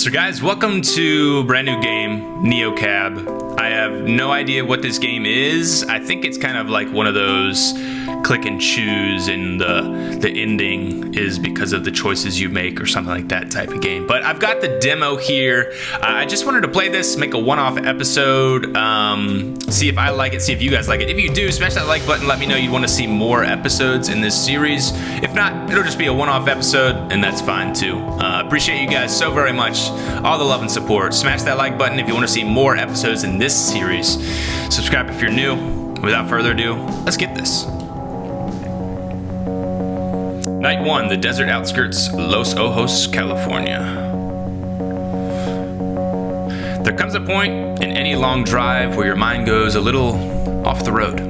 So guys, welcome to brand new game, NeoCab. I have no idea what this game is. I think it's kind of like one of those click and choose, and the ending is because of the choices you make or something like that type of game. But I've got the demo here. I just wanted to play this, make a one-off episode, see if I like it, see if you guys like it. If you do, smash that like button, let me know you want to see more episodes in this series. If not, it'll just be a one-off episode, and that's fine too. Appreciate you guys so very much, all the love and support. Smash that like button if you want to see more episodes in this series. Subscribe if you're new. Without further ado, let's get this. Night 1, the desert outskirts, Los Ojos, California. There comes a point in any long drive where your mind goes a little off the road.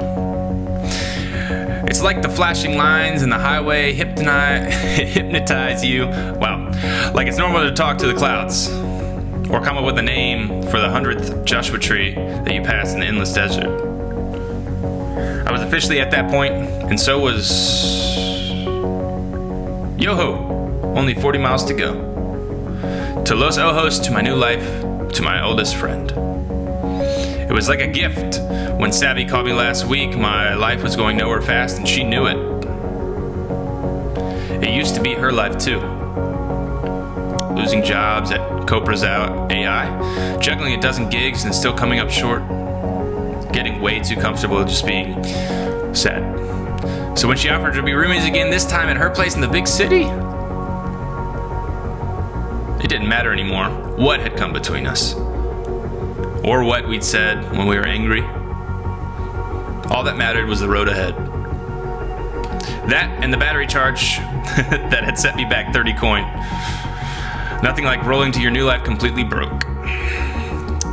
It's like the flashing lines in the highway hypnotize you. Wow, like it's normal to talk to the clouds or come up with a name for the 100th Joshua tree that you pass in the endless desert. I was officially at that point, and so was Yo-ho, only 40 miles to go. To Los Ojos, to my new life, to my oldest friend. It was like a gift. When Savvy called me last week, my life was going nowhere fast, and she knew it. It used to be her life too. Losing jobs at Copra's AI, juggling a dozen gigs and still coming up short. Getting way too comfortable just being sad. So when she offered to be roomies again, this time at her place in the big city, it didn't matter anymore what had come between us, or what we'd said when we were angry. All that mattered was the road ahead. That and the battery charge that had set me back 30 coin. Nothing like rolling to your new life completely broke.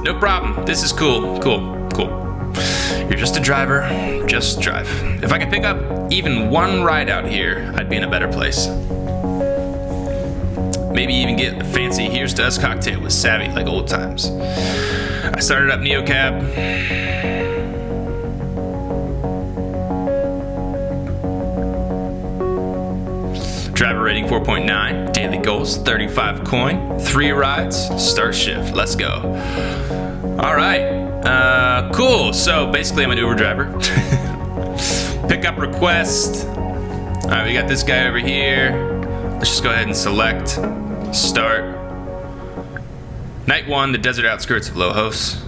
No problem, this is cool. You're just a driver, just drive. If I could pick up even one ride out here, I'd be in a better place. Maybe even get a fancy Here's to Us cocktail with Savvy like old times. I started up NeoCab. Driver rating 4.9, daily goals 35 coin, 3 rides, start shift, let's go. Alright. Cool. So basically I'm an Uber driver. Pickup request. Alright, we got this guy over here. Let's just go ahead and select start. Night 1, the desert outskirts of Los Ojos.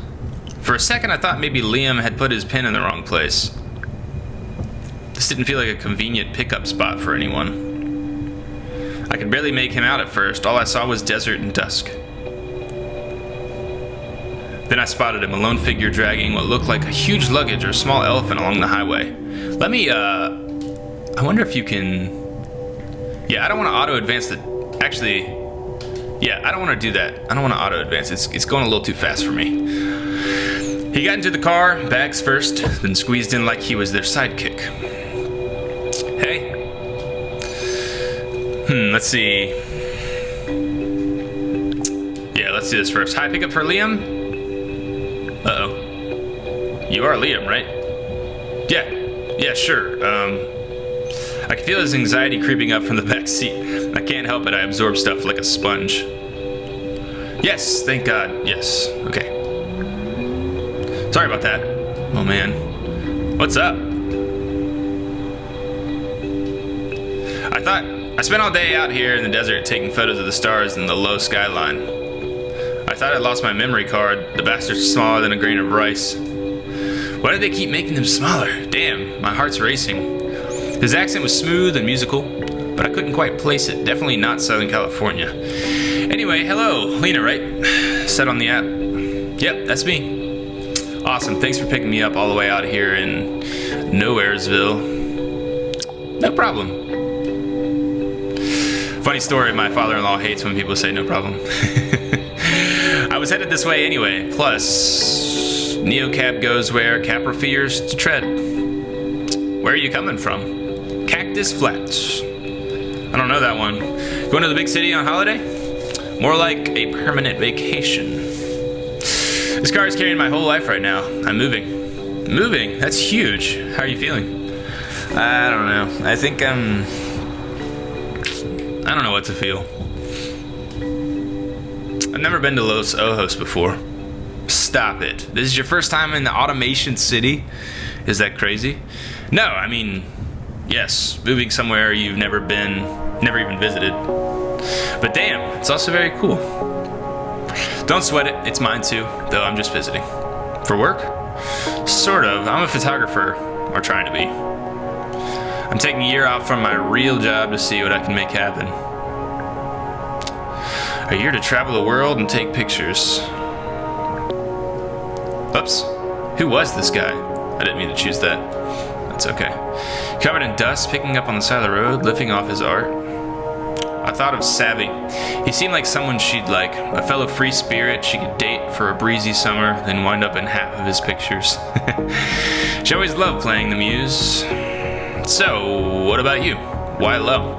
For a second I thought maybe Liam had put his pin in the wrong place. This didn't feel like a convenient pickup spot for anyone. I could barely make him out at first. All I saw was desert and dusk. Then I spotted him, a lone figure dragging what looked like a huge luggage or a small elephant along the highway. Let me, I wonder if you can... Yeah, I don't want to auto-advance the... Actually, yeah, I don't want to do that. I don't want to auto-advance. It's going a little too fast for me. He got into the car, bags first, then squeezed in like he was their sidekick. Hey. Let's see. Yeah, let's do this first. Hi, pickup for Liam? Uh-oh. You are Liam, right? Yeah, sure. I can feel his anxiety creeping up from the back seat. I can't help it, I absorb stuff like a sponge. Yes, thank God, yes. Okay. Sorry about that. Oh man. What's up? I spent all day out here in the desert taking photos of the stars and the low skyline. I thought I lost my memory card. The bastard's smaller than a grain of rice. Why did they keep making them smaller? Damn, my heart's racing. His accent was smooth and musical, but I couldn't quite place it. Definitely not Southern California. Anyway, hello, Lina, right? Said on the app. Yep, that's me. Awesome, thanks for picking me up all the way out here in Nowheresville. No problem. Funny story, my father-in-law hates when people say no problem. I was headed this way anyway. Plus, NeoCab goes where Capra fears to tread. Where are you coming from? Cactus Flats. I don't know that one. Going to the big city on holiday? More like a permanent vacation. This car is carrying my whole life right now. I'm moving. Moving? That's huge. How are you feeling? I don't know. I think I don't know what to feel. I've never been to Los Ojos before. Stop it. This is your first time in the automation city? Is that crazy? No, I mean, yes, moving somewhere you've never been, never even visited. But damn, it's also very cool. Don't sweat it, it's mine too, though I'm just visiting. For work? Sort of. I'm a photographer, or trying to be. I'm taking a year off from my real job to see what I can make happen. A year to travel the world and take pictures. Oops. Who was this guy? I didn't mean to choose that. That's okay. Covered in dust, picking up on the side of the road, lifting off his art. I thought of Savvy. He seemed like someone she'd like. A fellow free spirit she could date for a breezy summer, then wind up in half of his pictures. She always loved playing the muse. So, what about you? Why low?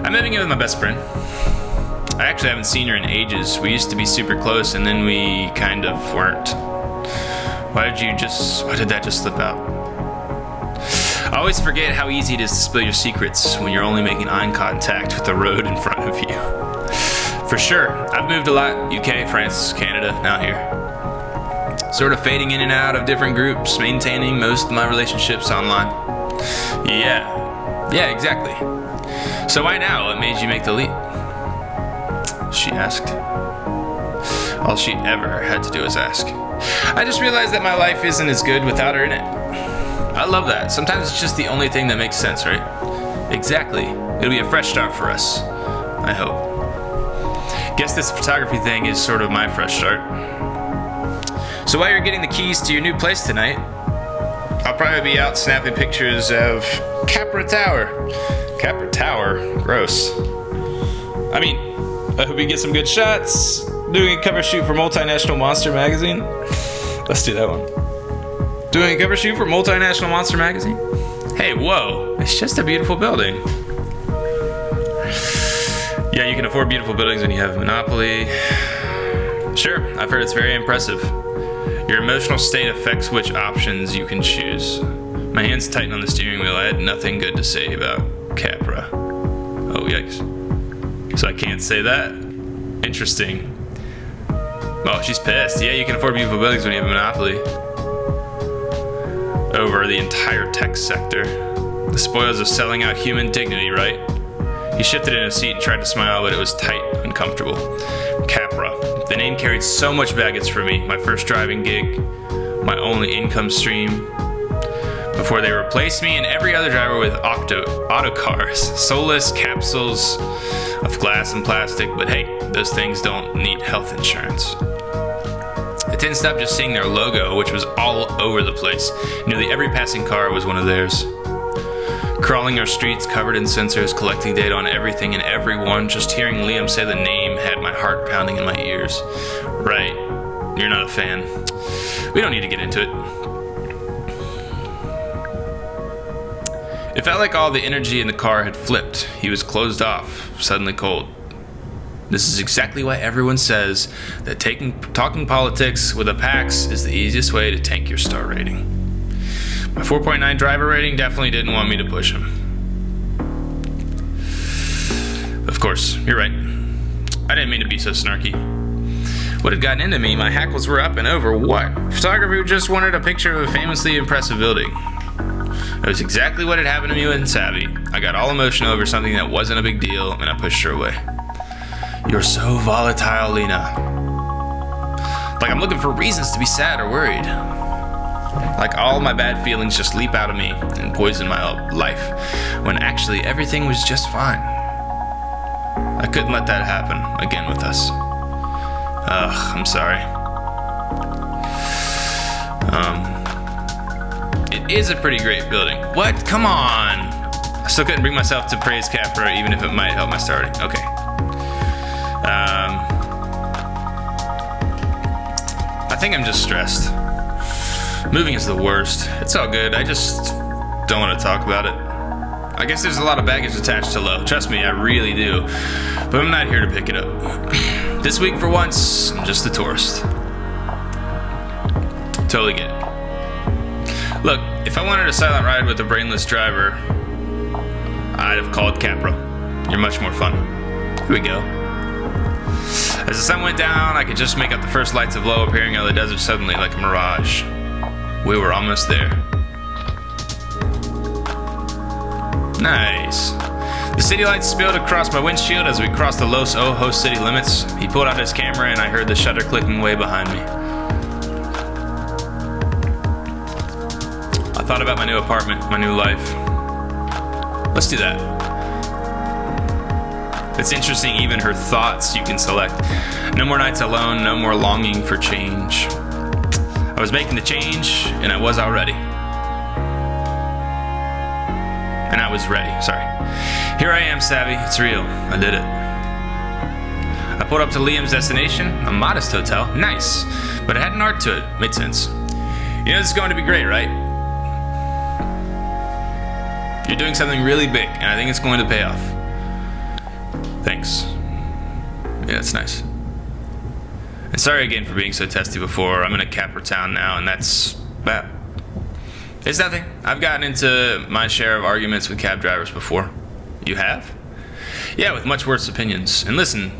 I'm moving in with my best friend. I actually haven't seen her in ages. We used to be super close, and then we kind of weren't. Why did that just slip out? I always forget how easy it is to spill your secrets when you're only making eye contact with the road in front of you. For sure, I've moved a lot. UK, France, Canada, now here. Sort of fading in and out of different groups, maintaining most of my relationships online. Yeah, exactly. So why now? What made you make the leap? She asked. All she ever had to do was ask. I just realized that my life isn't as good without her in it. I love that. Sometimes it's just the only thing that makes sense, right? Exactly. It'll be a fresh start for us. I hope. Guess this photography thing is sort of my fresh start. So while you're getting the keys to your new place tonight, I'll probably be out snapping pictures of Capra Tower. Capra Tower? Gross. I mean, I hope you get some good shots. Doing a cover shoot for Multinational Monster Magazine. Let's do that one. Doing a cover shoot for Multinational Monster Magazine? Hey, whoa. It's just a beautiful building. Yeah, you can afford beautiful buildings when you have a monopoly. Sure, I've heard it's very impressive. Your emotional state affects which options you can choose. My hands tighten on the steering wheel. I had nothing good to say about Capra. Oh, yikes. So I can't say that? Interesting. Oh, she's pissed. Yeah, you can afford beautiful buildings when you have a monopoly. Over the entire tech sector. The spoils of selling out human dignity, right? He shifted in his seat and tried to smile, but it was tight, uncomfortable. Capra. The name carried so much baggage for me. My first driving gig, my only income stream. Before they replaced me and every other driver with autocars, soulless capsules of glass and plastic, but hey, those things don't need health insurance. I didn't stop just seeing their logo, which was all over the place. Nearly every passing car was one of theirs. Crawling our streets covered in sensors, collecting data on everything and everyone. Just hearing Liam say the name had my heart pounding in my ears. Right, you're not a fan. We don't need to get into it. It felt like all the energy in the car had flipped. He was closed off, suddenly cold. This is exactly why everyone says that talking politics with a PAX is the easiest way to tank your star rating. My 4.9 driver rating definitely didn't want me to push him. Of course, you're right. I didn't mean to be so snarky. What had gotten into me, my hackles were up and over what? Photographer just wanted a picture of a famously impressive building. It was exactly what had happened to me with Savvy. I got all emotional over something that wasn't a big deal, and I pushed her away. You're so volatile, Lina. Like I'm looking for reasons to be sad or worried. Like all my bad feelings just leap out of me and poison my life, when actually everything was just fine. I couldn't let that happen again with us. Ugh, I'm sorry. It is a pretty great building. What? Come on! I still couldn't bring myself to praise Capra, even if it might help my starting. Okay. I think I'm just stressed. Moving is the worst. It's all good. I just don't want to talk about it. I guess there's a lot of baggage attached to love. Trust me, I really do. But I'm not here to pick it up. This week, for once, I'm just a tourist. Totally get it. Look, if I wanted a silent ride with a brainless driver, I'd have called Capra. You're much more fun. Here we go. As the sun went down, I could just make out the first lights of Lo appearing out of the desert suddenly like a mirage. We were almost there. Nice. The city lights spilled across my windshield as we crossed the Los Ojos city limits. He pulled out his camera and I heard the shutter clicking way behind me. I thought about my new apartment, my new life. Let's do that. It's interesting, even her thoughts you can select. No more nights alone, no more longing for change. I was making the change, and I was already. And I was ready, sorry. Here I am, Savvy, it's real, I did it. I pulled up to Liam's destination, a modest hotel, nice, but it had an art to it, made sense. You know this is going to be great, right? You're doing something really big, and I think it's going to pay off. Thanks. Yeah, it's nice. And sorry again for being so testy before. I'm in a capper town now, and that's bad. It's nothing. I've gotten into my share of arguments with cab drivers before. You have? Yeah, with much worse opinions. And listen,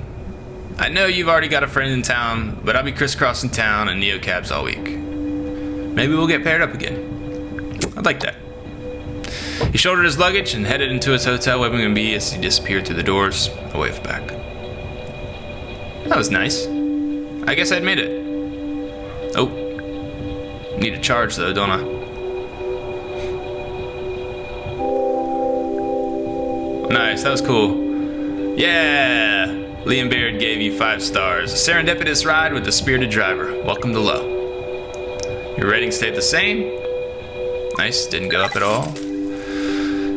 I know you've already got a friend in town, but I'll be crisscrossing town and neo-cabs all week. Maybe we'll get paired up again. I'd like that. He shouldered his luggage and headed into his hotel, waving at me as he disappeared through the doors. I waved back. That was nice. I guess I'd made it. Oh. Need a charge though, don't I? Nice, that was cool. Yeah! Liam Beard gave you 5 stars. A serendipitous ride with a spirited driver. Welcome to Lo. Your rating stayed the same. Nice, didn't go up at all.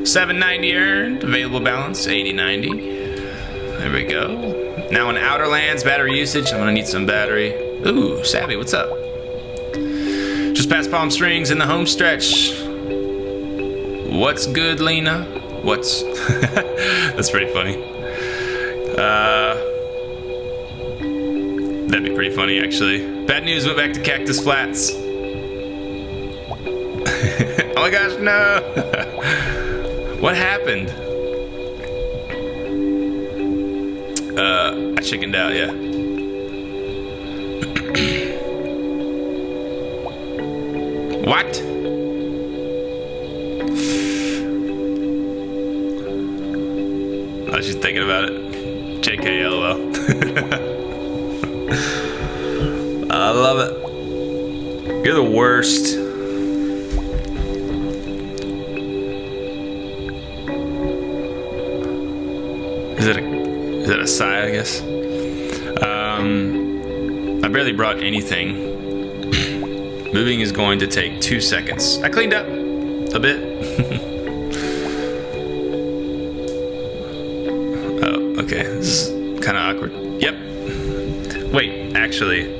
790 earned, available balance 8090. There we go. Now in Outer Lands, battery usage. I'm gonna need some battery. Ooh, Savvy, what's up? Just past Palm Springs in the home stretch. What's good, Lina? What's... That's pretty funny. That'd be pretty funny, actually. Bad news, went back to Cactus Flats. Oh my gosh, no! What happened? I chickened out, yeah. What? I was just thinking about it. JK, LOL. I love it. You're the worst. Is that a sigh, I guess? I barely brought anything. Moving is going to take 2 seconds. I cleaned up a bit. Oh, okay. This is kind of awkward. Yep. Wait, actually.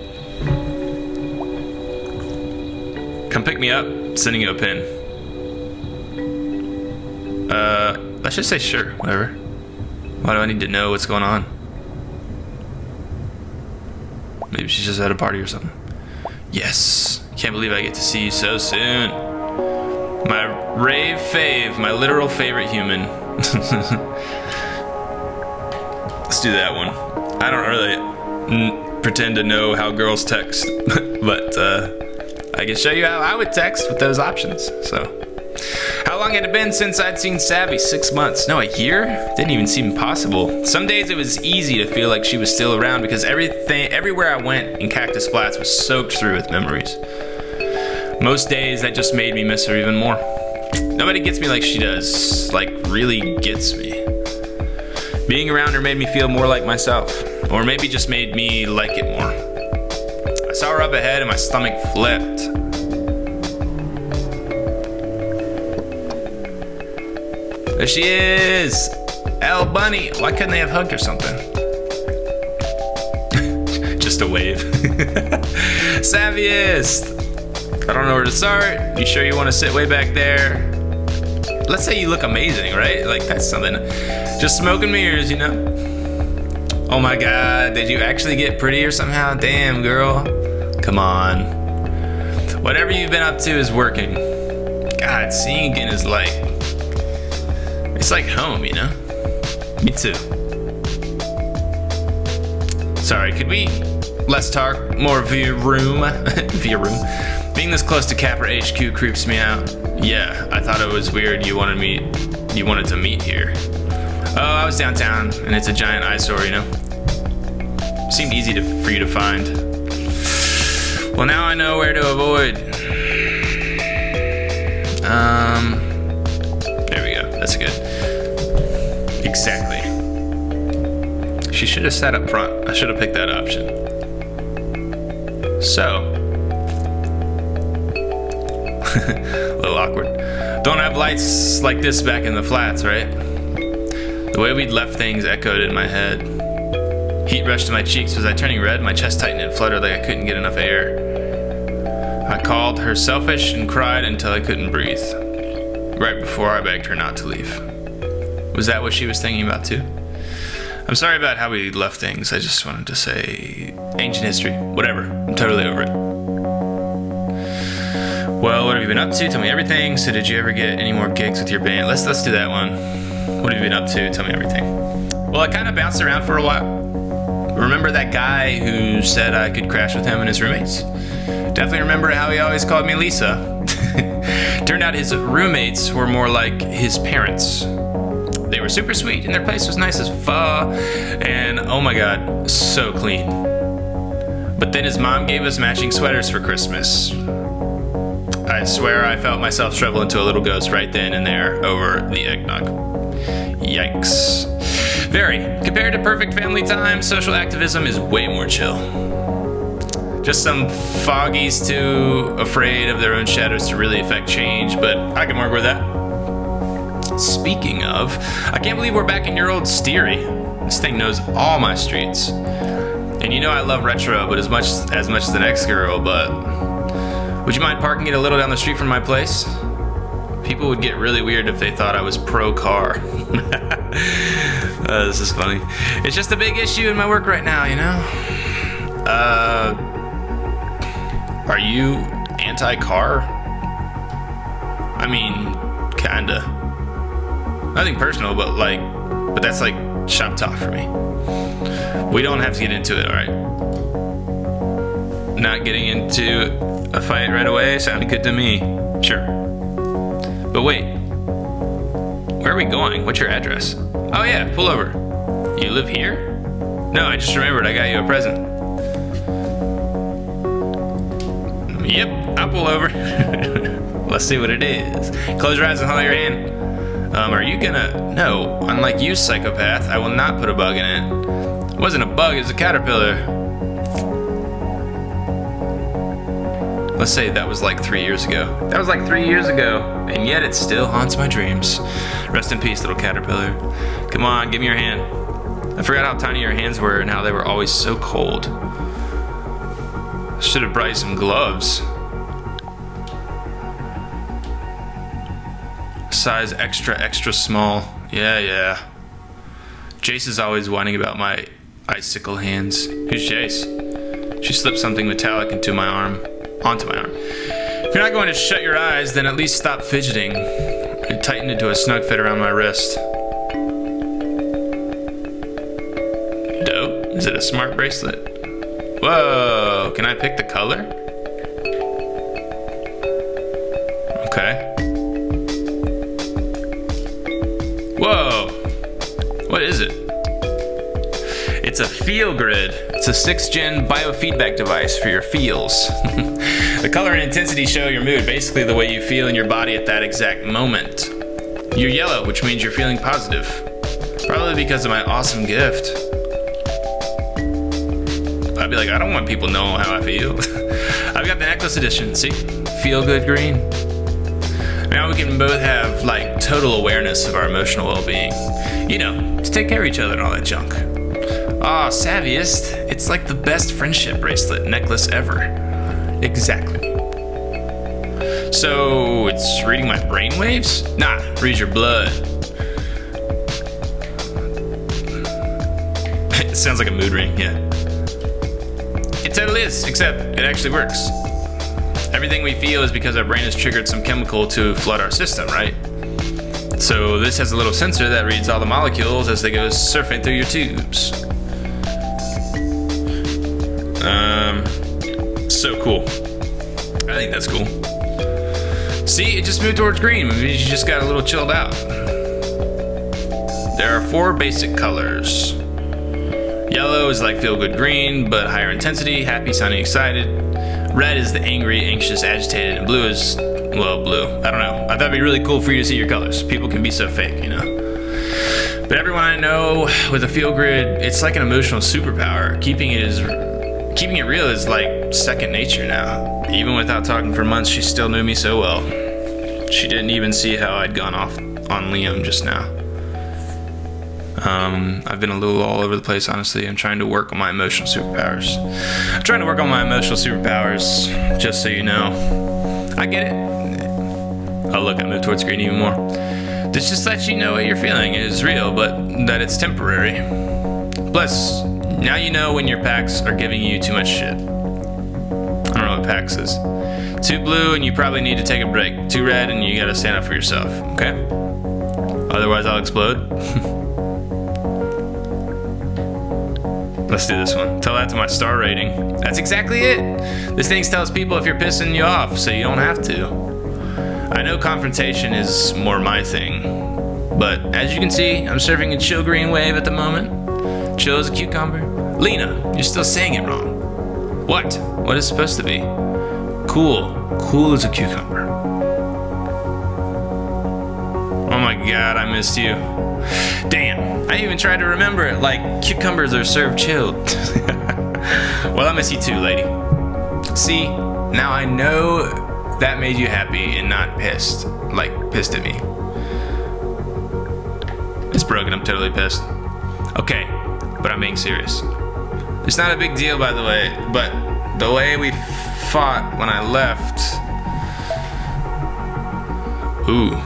Come pick me up. Sending you a pin. Let's just say sure. Whatever. Why do I need to know what's going on? Maybe she's just at a party or something. Yes. Can't believe I get to see you so soon. My rave fave, my literal favorite human. Let's do that one. I don't really pretend to know how girls text, but I can show you how I would text with those options. So, how long had it been since I'd seen Savvy? 6 months. No, a year? Didn't even seem possible. Some days it was easy to feel like she was still around because everywhere I went in Cactus Flats was soaked through with memories. Most days that just made me miss her even more. Nobody gets me like she does. Like, really gets me. Being around her made me feel more like myself. Or maybe just made me like it more. I saw her up ahead and my stomach flipped. There she is! Elle Bunny! Why couldn't they have hugged or something? Just a wave. Savviest! I don't know where to start. You sure you want to sit way back there? Let's say you look amazing, right? Like, that's something. Just smoke and mirrors, you know? Oh my god, did you actually get prettier somehow? Damn, girl. Come on. Whatever you've been up to is working. God, seeing again is like... It's like home, you know? Me too. Sorry, could we less talk, more via room? Via room. Being this close to Capra HQ creeps me out. Yeah, I thought it was weird you wanted to meet here. Oh, I was downtown, and it's a giant eyesore, you know? Seemed easy for you to find. Well, now I know where to avoid. There we go. That's good. Exactly. She should have sat up front. I should have picked that option. So. A little awkward. Don't have lights like this back in the flats, right? The way we'd left things echoed in my head. Heat rushed to my cheeks. Was I turning red? My chest tightened and fluttered like I couldn't get enough air. I called her selfish and cried until I couldn't breathe. Right before I begged her not to leave. Was that what she was thinking about too? I'm sorry about how we left things. I just wanted to say ancient history. Whatever. I'm totally over it. Well, what have you been up to? Tell me everything. So did you ever get any more gigs with your band? Let's do that one. What have you been up to? Tell me everything. Well, I kind of bounced around for a while. Remember that guy who said I could crash with him and his roommates? Definitely remember how he always called me Lisa. Turned out his roommates were more like his parents. They were super sweet and their place was nice as fuck. And oh my god, so clean. But then his mom gave us matching sweaters for Christmas. I swear I felt myself shrivel into a little ghost right then and there over the eggnog. Yikes. Very. Compared to perfect family time, social activism is way more chill. Just some foggies too afraid of their own shadows to really affect change, but I can work with that. Speaking of, I can't believe we're back in your old steery. This thing knows all my streets. And you know I love retro, but as much as the next girl, but would you mind parking it a little down the street from my place? People would get really weird if they thought I was pro-car. This is funny. It's just a big issue in my work right now, you know? Are you anti-car? I mean, kinda. Nothing personal, but that's like shop talk for me. We don't have to get into it, alright? Not getting into a fight right away sounded good to me. Sure. But wait. Where are we going? What's your address? Oh yeah, pull over. You live here? No, I just remembered I got you a present. Yep, I'll pull over. Let's see what it is. Close your eyes and hold your hand. Are you gonna... No, unlike you, psychopath, I will not put a bug in it. It wasn't a bug, it was a caterpillar. Let's say that was like 3 years ago. That was like 3 years ago, and yet it still haunts my dreams. Rest in peace, little caterpillar. Come on, give me your hand. I forgot how tiny your hands were and how they were always so cold. Should have brought you some gloves. Size extra small. Yeah. Jace is always whining about my icicle hands. Who's Jace? She slipped something metallic onto my arm. If you're not going to shut your eyes, then at least stop fidgeting. It tightened into a snug fit around my wrist. Dope. Is it a smart bracelet? Whoa, can I pick the color? Okay. Whoa, what is it? It's a feel grid. It's a 6th gen biofeedback device for your feels. The color and intensity show your mood, basically the way you feel in your body at that exact moment. You're yellow, which means you're feeling positive. Probably because of my awesome gift. I'd be like, I don't want people to know how I feel. I've got the necklace edition, see? Feel good green. Now we can both have like total awareness of our emotional well-being. You know, to take care of each other and all that junk. Aw, savviest. It's like the best friendship bracelet necklace ever. Exactly. So, it's reading my brainwaves? Nah, reads your blood. It sounds like a mood ring, yeah. It totally is, except it actually works. Everything we feel is because our brain has triggered some chemical to flood our system, right? So this has a little sensor that reads all the molecules as they go surfing through your tubes. so cool. I think that's cool. See, it just moved towards green. Maybe you just got a little chilled out. There are 4 basic colors. Yellow is like feel-good green, but higher intensity, happy, sunny, excited. Red is the angry, anxious, agitated, and blue is, well, blue. I don't know. I thought it'd be really cool for you to see your colors. People can be so fake, you know. But everyone I know with a feel grid, it's like an emotional superpower. Keeping it real is like second nature now. Even without talking for months, she still knew me so well. She didn't even see how I'd gone off on Liam just now. I've been a little all over the place, honestly. I'm trying to work on my emotional superpowers. Just so you know. I get it. Oh, look, I moved towards green even more. This just lets you know what you're feeling is real, but that it's temporary. Plus, now you know when your packs are giving you too much shit. I don't know what packs is. Too blue and you probably need to take a break. Too red and you gotta stand up for yourself, okay? Otherwise I'll explode. Let's do this one. Tell that to my star rating. That's exactly it. This thing tells people if you're pissing you off, so you don't have to. I know confrontation is more my thing, but as you can see, I'm surfing a chill green wave at the moment. Chill as a cucumber. Lina, you're still saying it wrong. What? What is it supposed to be? Cool. Cool as a cucumber. Oh my god, I missed you. Damn, I even tried to remember it, like cucumbers are served chilled. Well, I miss you too, lady. See, now I know that made you happy and not pissed. Like, pissed at me. It's broken, I'm totally pissed. Okay, but I'm being serious. It's not a big deal, by the way, but the way we fought when I left... Ooh.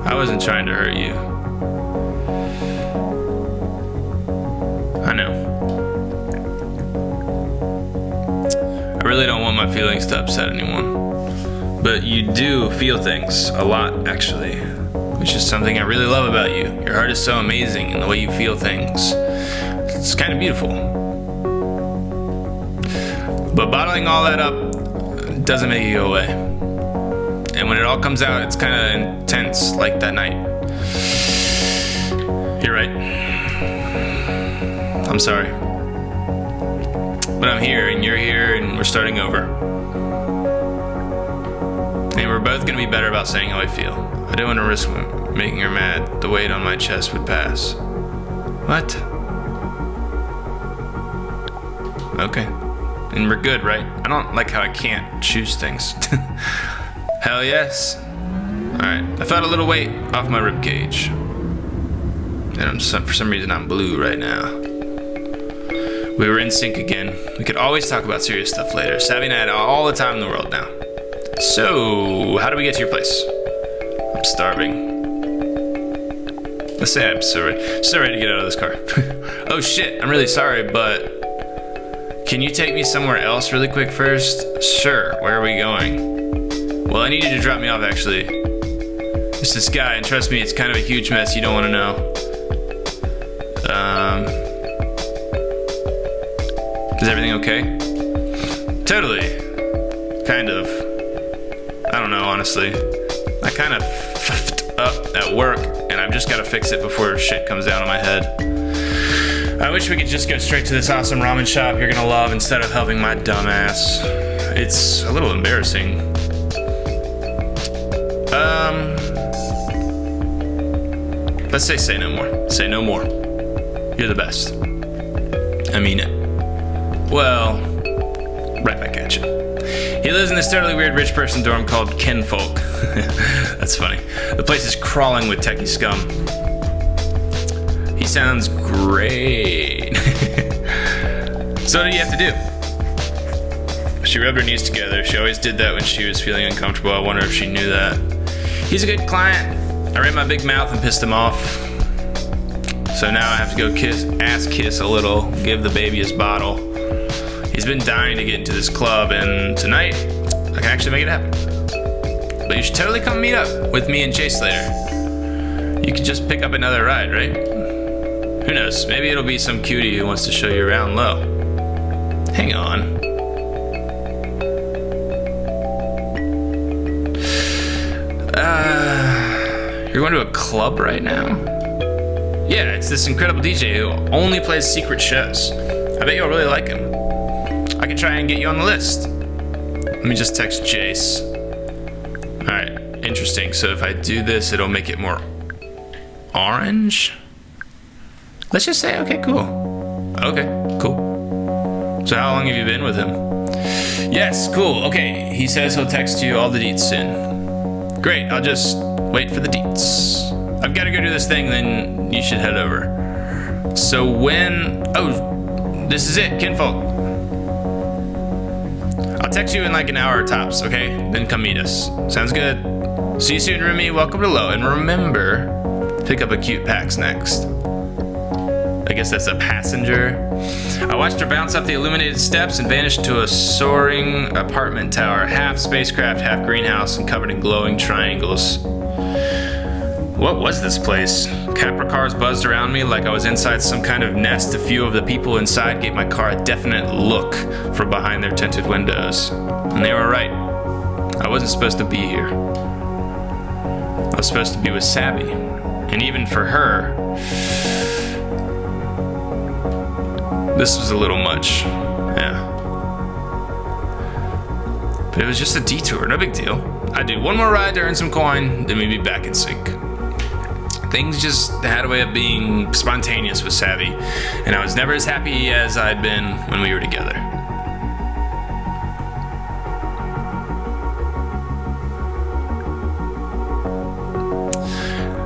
I wasn't trying to hurt you. I know. I really don't want my feelings to upset anyone. But you do feel things a lot, actually. Which is something I really love about you. Your heart is so amazing and the way you feel things. It's kind of beautiful. But bottling all that up doesn't make it go away. And when it all comes out, it's kind of intense, like that night. You're right. I'm sorry. But I'm here, and you're here, and we're starting over. And we're both gonna be better about saying how I feel. I don't want to risk making her mad. The weight on my chest would pass. What? Okay. And we're good, right? I don't like how I can't choose things. Hell yes. Alright, I felt a little weight off my ribcage. And for some reason I'm blue right now. We were in sync again. We could always talk about serious stuff later. Savvy and I had all the time in the world now. So, how do we get to your place? I'm starving. Let's say I'm so ready to get out of this car. Oh shit, I'm really sorry, but... Can you take me somewhere else really quick first? Sure, where are we going? Well, I need you to drop me off, actually. It's this guy, and trust me, it's kind of a huge mess you don't want to know. Is everything okay? Totally. Kind of. I don't know, honestly. I kind of f***ed up at work, and I've just got to fix it before shit comes down on my head. I wish we could just go straight to this awesome ramen shop you're gonna love instead of helping my dumb ass. It's a little embarrassing. Let's say no more. Say no more. You're the best. I mean it. Well, right back at you. He lives in this totally weird rich person dorm called Kinfolk. That's funny. The place is crawling with techie scum. He sounds great. So what do you have to do? She rubbed her knees together. She always did that when she was feeling uncomfortable. I wonder if she knew that. He's a good client. I ran my big mouth and pissed him off. So now I have to go ass kiss a little, give the baby his bottle. He's been dying to get into this club, and tonight, I can actually make it happen. But you should totally come meet up with me and Chase later. You could just pick up another ride, right? Who knows, maybe it'll be some cutie who wants to show you around low. Hang on. You're going to a club right now? Yeah, it's this incredible DJ who only plays secret shows. I bet you'll really like him. I can try and get you on the list. Let me just text Jace. Alright, interesting. So if I do this, it'll make it more orange? Let's just say, okay, cool. Okay, cool. So how long have you been with him? Yes, cool. Okay, he says he'll text you all the deets soon. Great, I'll just wait for the deets. I've got to go do this thing, then you should head over. So when... Oh, this is it, kinfolk. I'll text you in like an hour tops, okay? Then come meet us. Sounds good. See you soon, Rumi. Welcome to Low. And remember, pick up a cute Pax next. I guess that's a passenger. I watched her bounce up the illuminated steps and vanish to a soaring apartment tower, half spacecraft, half greenhouse, and covered in glowing triangles. What was this place? Capra cars buzzed around me like I was inside some kind of nest. A few of the people inside gave my car a definite look from behind their tinted windows. And they were right. I wasn't supposed to be here. I was supposed to be with Sabby. And even for her, this was a little much. Yeah. But it was just a detour, no big deal. I'd do one more ride to earn some coin, then we'd be back in sync. Things just had a way of being spontaneous with Savvy, and I was never as happy as I'd been when we were together.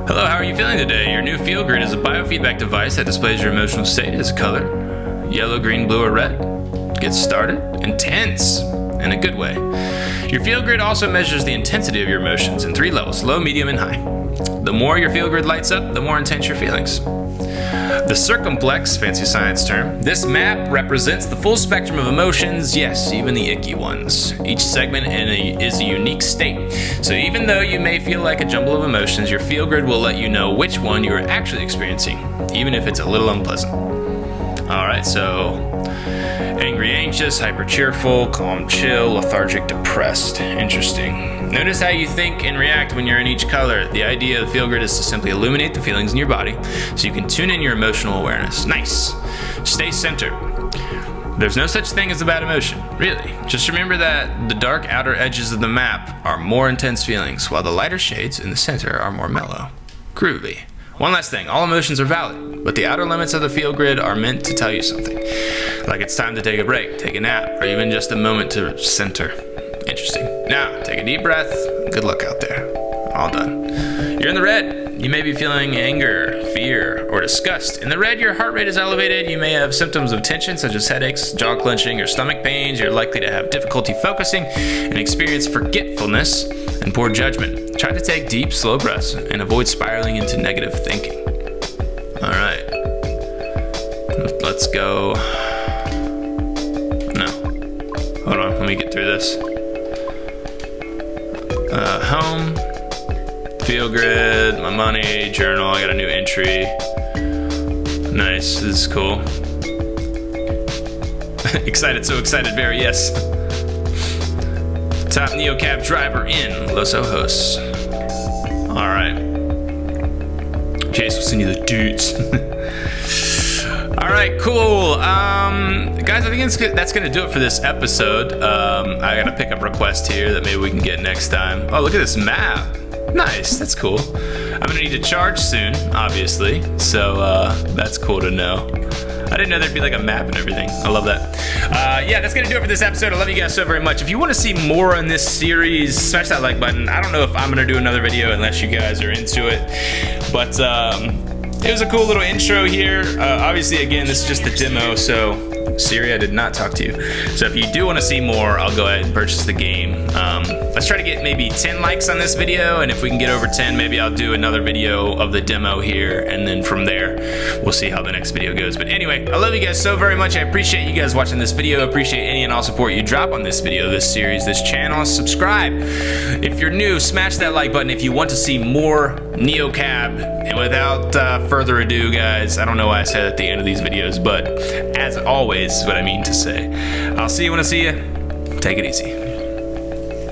Hello, how are you feeling today? Your new Feel Grid is a biofeedback device that displays your emotional state as a color. Yellow, green, blue, or red. Get started. Intense. In a good way. Your Feel Grid also measures the intensity of your emotions in 3 levels, low, medium, and high. The more your Feel Grid lights up, the more intense your feelings. The circumplex, fancy science term, this map represents the full spectrum of emotions, yes, even the icky ones. Each segment is a unique state. So even though you may feel like a jumble of emotions, your Feel Grid will let you know which one you are actually experiencing, even if it's a little unpleasant. Alright, so angry, anxious, hyper cheerful, calm, chill, lethargic, depressed. Interesting. Notice how you think and react when you're in each color. The idea of the Feel Grid is to simply illuminate the feelings in your body so you can tune in your emotional awareness. Nice. Stay centered. There's no such thing as a bad emotion, really. Just remember that the dark outer edges of the map are more intense feelings, while the lighter shades in the center are more mellow. Groovy. One last thing, all emotions are valid, but the outer limits of the Feel Grid are meant to tell you something. Like it's time to take a break, take a nap, or even just a moment to center. Interesting. Now, take a deep breath. Good luck out there. All done. You're in the red. You may be feeling anger, fear, or disgust. In the red, your heart rate is elevated. You may have symptoms of tension, such as headaches, jaw clenching, or stomach pains. You're likely to have difficulty focusing and experience forgetfulness and poor judgment. Try to take deep, slow breaths and avoid spiraling into negative thinking. All right. Let's go. No. Hold on. Let me get through this. Home. Feel Grid, my money, journal, I got a new entry. Nice, this is cool. Excited, so excited, very yes. Top neocab driver in Los Ojos. Alright. Jace will send you the dudes. Alright, cool. Guys, I think that's gonna do it for this episode. I got a pickup request here that maybe we can get next time. Oh, look at this map. Nice, that's cool. I'm gonna need to charge soon, obviously, so that's cool to know. I didn't know there'd be like a map and everything. I love that. Yeah, that's gonna do it for this episode. I love you guys so very much. If you want to see more on this series, smash that like button. I don't know if I'm gonna do another video unless you guys are into it, but it was a cool little intro here. Obviously, again, this is just the demo, so Siri, I did not talk to you. So if you do want to see more, I'll go ahead and purchase the game. Let's try to get maybe 10 likes on this video, and if we can get over 10, maybe I'll do another video of the demo here, and then from there, we'll see how the next video goes. But anyway, I love you guys so very much. I appreciate you guys watching this video. I appreciate any and all support you drop on this video, this series, this channel. Subscribe. If you're new, smash that like button if you want to see more neocab And without further ado, guys, I don't know why I said at the end of these videos, but as always is what I mean to say. I'll see you when I see you. Take it easy.